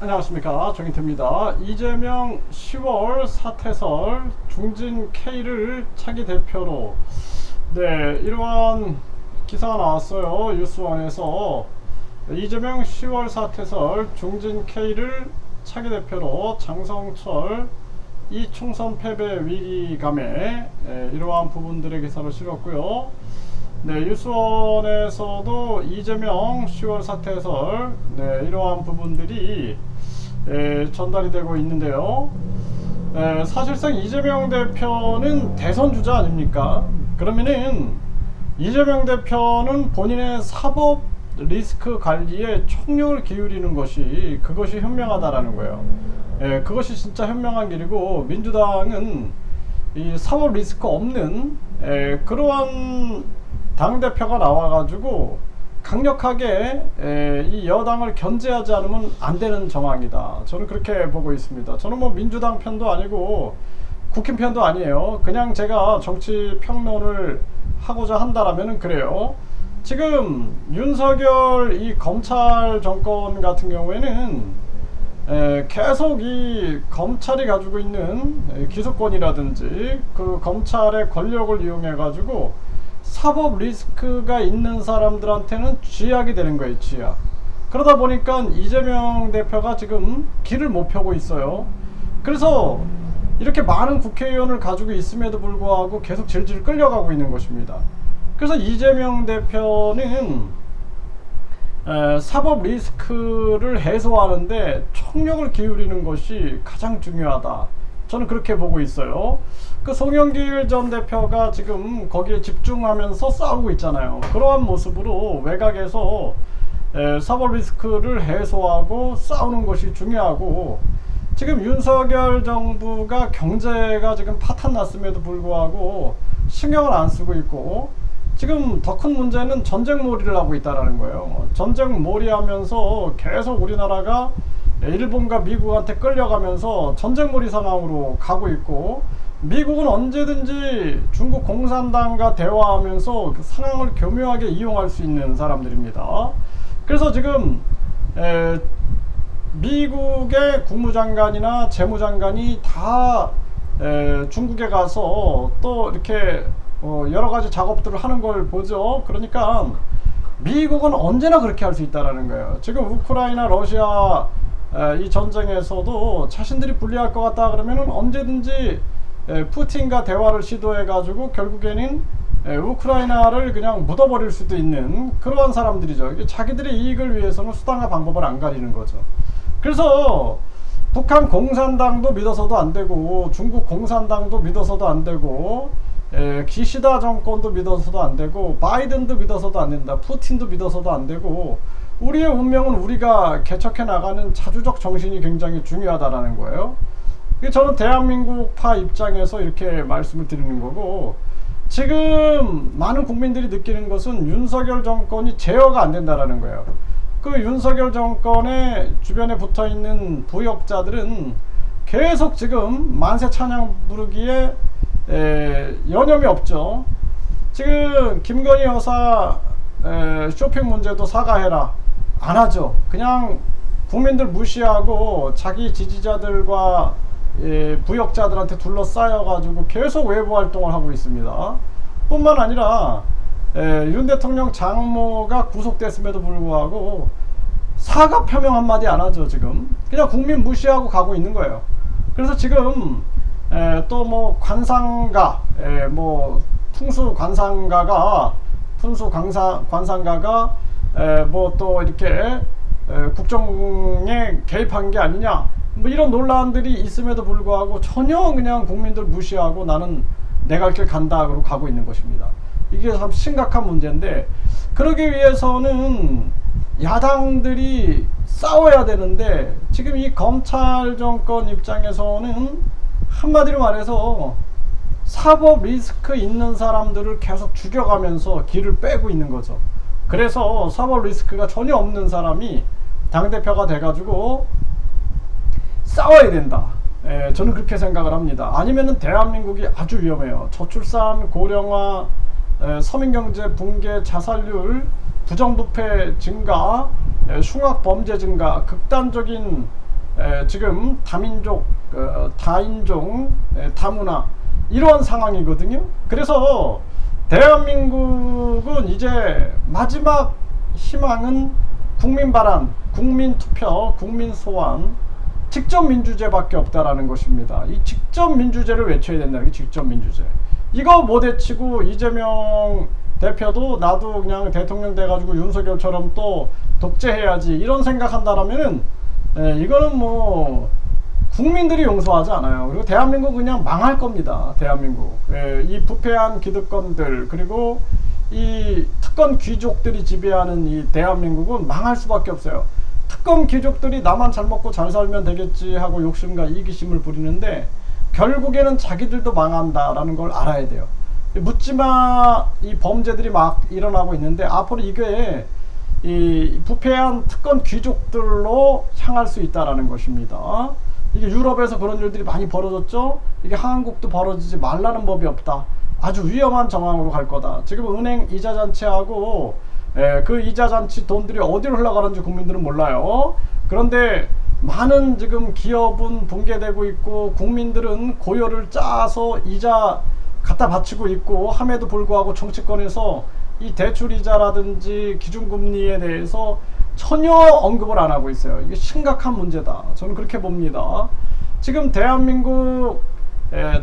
안녕하십니까, 정인태입니다. 이재명 10월 사퇴설 중진 K를 차기 대표로, 네, 이러한 기사가 나왔어요. 뉴스원에서. 이재명 10월 사퇴설 중진 K를 차기 대표로 장성철 이 총선 패배 위기감에 이러한 부분들의 기사를 실었고요. 네, 뉴스원에서도 이재명 10월 사퇴설, 네, 이러한 부분들이 전달이 되고 있는데요. 사실상 이재명 대표는 대선 주자 아닙니까? 그러면은 이재명 대표는 본인의 사법 리스크 관리에 총력을 기울이는 그것이 현명하다라는 거예요. 그것이 진짜 현명한 길이고, 민주당은 이 사법 리스크 없는 그러한 당대표가 나와가지고 강력하게 이 여당을 견제하지 않으면 안 되는 정황이다. 저는 그렇게 보고 있습니다. 저는 뭐 민주당 편도 아니고 국힘 편도 아니에요. 그냥 제가 정치 평론을 하고자 한다라면 그래요. 지금 윤석열 이 검찰 정권 같은 경우에는 계속 이 검찰이 가지고 있는 기소권이라든지 그 검찰의 권력을 이용해 가지고 사법 리스크가 있는 사람들한테는 쥐약이 되는 거예요. 쥐약. 그러다 보니까 이재명 대표가 지금 길을 못 펴고 있어요. 그래서 이렇게 많은 국회의원을 가지고 있음에도 불구하고 계속 질질 끌려가고 있는 것입니다. 그래서 이재명 대표는 사법 리스크를 해소하는데 총력을 기울이는 것이 가장 중요하다. 저는 그렇게 보고 있어요. 그 송영길 전 대표가 지금 거기에 집중하면서 싸우고 있잖아요. 그러한 모습으로 외곽에서 사법 리스크를 해소하고 싸우는 것이 중요하고, 지금 윤석열 정부가 경제가 지금 파탄 났음에도 불구하고 신경을 안 쓰고 있고, 지금 더 큰 문제는 전쟁몰이를 하고 있다는 거예요. 전쟁몰이하면서 계속 우리나라가 일본과 미국한테 끌려가면서 전쟁몰이 상황으로 가고 있고, 미국은 언제든지 중국 공산당과 대화하면서 그 상황을 교묘하게 이용할 수 있는 사람들입니다. 그래서 지금 미국의 국무장관이나 재무장관이 다 중국에 가서 또 이렇게 여러 가지 작업들을 하는 걸 보죠. 그러니까 미국은 언제나 그렇게 할 수 있다라는 거예요. 지금 우크라이나 러시아 이 전쟁에서도 자신들이 불리할 것 같다 그러면은 언제든지 푸틴과 대화를 시도해 가지고 결국에는 우크라이나를 그냥 묻어버릴 수도 있는 그러한 사람들이죠. 이게 자기들의 이익을 위해서는 수단과 방법을 안 가리는 거죠. 그래서 북한 공산당도 믿어서도 안 되고, 중국 공산당도 믿어서도 안 되고, 기시다 정권도 믿어서도 안 되고, 바이든도 믿어서도 안 된다. 푸틴도 믿어서도 안 되고, 우리의 운명은 우리가 개척해 나가는 자주적 정신이 굉장히 중요하다라는 거예요. 저는 대한민국파 입장에서 이렇게 말씀을 드리는 거고, 지금 많은 국민들이 느끼는 것은 윤석열 정권이 제어가 안 된다라는 거예요. 그 윤석열 정권의 주변에 붙어 있는 부역자들은 계속 지금 만세 찬양 부르기에 여념이 없죠. 지금 김건희 여사 쇼핑 문제도 사과해라 안 하죠. 그냥 국민들 무시하고 자기 지지자들과 부역자들한테 둘러싸여 가지고 계속 외부 활동을 하고 있습니다. 뿐만 아니라 윤 대통령 장모가 구속됐음에도 불구하고 사과 표명 한마디 안 하죠. 지금 그냥 국민 무시하고 가고 있는 거예요. 그래서 지금 또 뭐 관상가, 뭐 풍수 관상가가 뭐 또 이렇게 국정에 개입한 게 아니냐, 뭐 이런 논란들이 있음에도 불구하고 전혀 그냥 국민들 무시하고 나는 내 갈 길 간다 그러고 가고 있는 것입니다. 이게 참 심각한 문제인데, 그러기 위해서는 야당들이 싸워야 되는데, 지금 이 검찰 정권 입장에서는 한마디로 말해서 사법 리스크 있는 사람들을 계속 죽여가면서 길을 빼고 있는 거죠. 그래서 사법 리스크가 전혀 없는 사람이 당대표가 돼가지고 싸워야 된다. 저는 그렇게 생각을 합니다. 아니면은 대한민국이 아주 위험해요. 저출산, 고령화, 서민경제 붕괴, 자살률, 부정부패 증가, 흉악범죄 증가, 극단적인 지금 다민족, 다인종, 다문화 이러한 상황이거든요. 그래서 대한민국은 이제 마지막 희망은 국민 발안, 국민 투표, 국민 소환, 직접 민주제밖에 없다라는 것입니다. 이 직접 민주제를 외쳐야 된다는 게 직접 민주제. 이거 못 외치고 이재명 대표도 나도 그냥 대통령 돼가지고 윤석열처럼 또 독재해야지 이런 생각한다라면은 이거는 뭐 국민들이 용서하지 않아요. 그리고 대한민국 그냥 망할 겁니다. 대한민국. 이 부패한 기득권들 그리고 이 특권 귀족들이 지배하는 이 대한민국은 망할 수밖에 없어요. 특권 귀족들이 나만 잘 먹고 잘 살면 되겠지 하고 욕심과 이기심을 부리는데 결국에는 자기들도 망한다라는 걸 알아야 돼요. 묻지마 이 범죄들이 막 일어나고 있는데 앞으로 이게 이 부패한 특권 귀족들로 향할 수 있다라는 것입니다. 이게 유럽에서 그런 일들이 많이 벌어졌죠. 이게 한국도 벌어지지 말라는 법이 없다. 아주 위험한 정황으로 갈 거다. 지금 은행 이자 잔치하고 그 이자 잔치 돈들이 어디로 흘러가는지 국민들은 몰라요. 그런데 많은 지금 기업은 붕괴되고 있고 국민들은 고효를 짜서 이자 갖다 바치고 있고 함에도 불구하고 정치권에서 이 대출이자라든지 기준금리에 대해서 전혀 언급을 안 하고 있어요. 이게 심각한 문제다. 저는 그렇게 봅니다. 지금 대한민국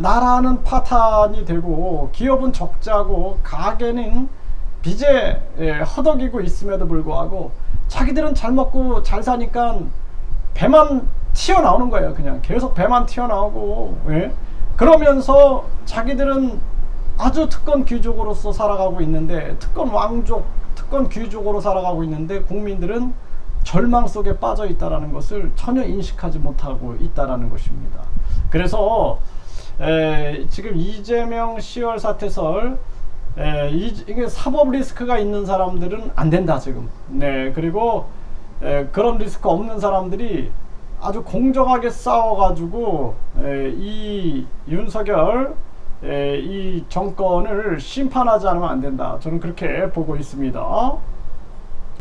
나라는 파탄이 되고 기업은 적자고 가게는 빚에 허덕이고 있음에도 불구하고 자기들은 잘 먹고 잘 사니까 배만 튀어나오는 거예요. 그냥 계속 배만 튀어나오고 그러면서 자기들은 아주 특권 귀족으로서 살아가고 있는데 특권 왕족, 특권 귀족으로 살아가고 있는데 국민들은 절망 속에 빠져 있다라는 것을 전혀 인식하지 못하고 있다라는 것입니다. 그래서 지금 이재명 10월 사태설 이게 사법 리스크가 있는 사람들은 안 된다 지금. 네, 그리고 그런 리스크 없는 사람들이 아주 공정하게 싸워가지고 이 윤석열 이 정권을 심판하지 않으면 안 된다. 저는 그렇게 보고 있습니다.